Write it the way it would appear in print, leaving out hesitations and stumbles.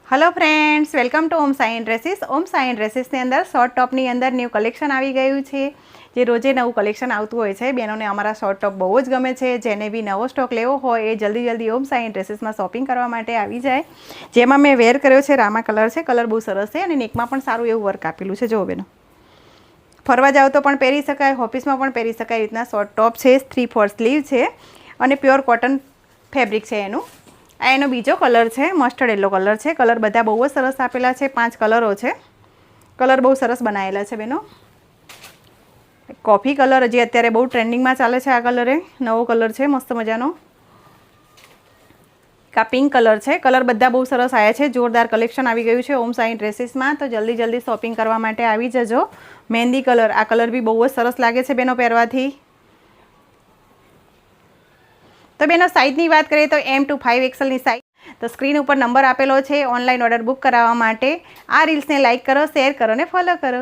Hello friends, welcome to Om Sai dresses. ओम साई ड्रेसीसની અંદર શોર્ટ ટોપની અંદર ન્યૂ કલેક્શન આવી ગયું છે। જે રોજે નવું કલેક્શન આવતું હોય છે। બહેનોને અમારા શોર્ટ ટોપ બહુ જ ગમે છે। જેને બી નવો સ્ટોક લેવો હોય એ જલ્દી ઓમ સાઈ ડ્રેસીસમાં શોપિંગ કરવા માટે આવી જાય। જેમાં મેં વેર કર્યો છે રામા કલર છે। કલર બહુ સરસ છે અને નેકમાં પણ સારું એવું વર્ક આપેલું છે। જો બેનો, ફરવા જાવ તો પણ પહેરી શકાય, ઓફિસમાં પણ પહેરી શકાય રીતના શોર્ટ ટોપ છે। 3/4 સ્લીવ છે અને પ્યોર કોટન ફેબ્રિક છે એનું। આ એનો બીજો કલર છે, મસ્ટર્ડ યલો કલર છે। કલર બધા બહુ જ સરસ આપેલા છે। 5 કલરો છે। કલર બહુ સરસ બનાવેલા છે બેનો। કોફી કલર હજી અત્યારે બહુ ટ્રેન્ડિંગમાં ચાલે છે। આ કલરે નવો કલર છે મસ્ત મજાનો। આ પિંક કલર છે। કલર બધા બહુ સરસ આવ્યા છે। જોરદાર કલેક્શન આવી ગયું છે ઓમ સાઈ ડ્રેસીસમાં, તો જલ્દી શોપિંગ કરવા માટે આવી જજો। મહેંદી કલર, આ કલર બી બહુ જ સરસ લાગે છે બેનો પહેરવાથી। તો બેનો સાઇઝની વાત કરીએ તો M to 5XL ની સાઇઝ, તો સ્ક્રીન ઉપર નંબર આપેલો છે ઓનલાઈન ઓર્ડર બુક કરાવવા માટે। આ રીલ્સને લાઇક કરો, શેર કરો અને ફોલો કરો।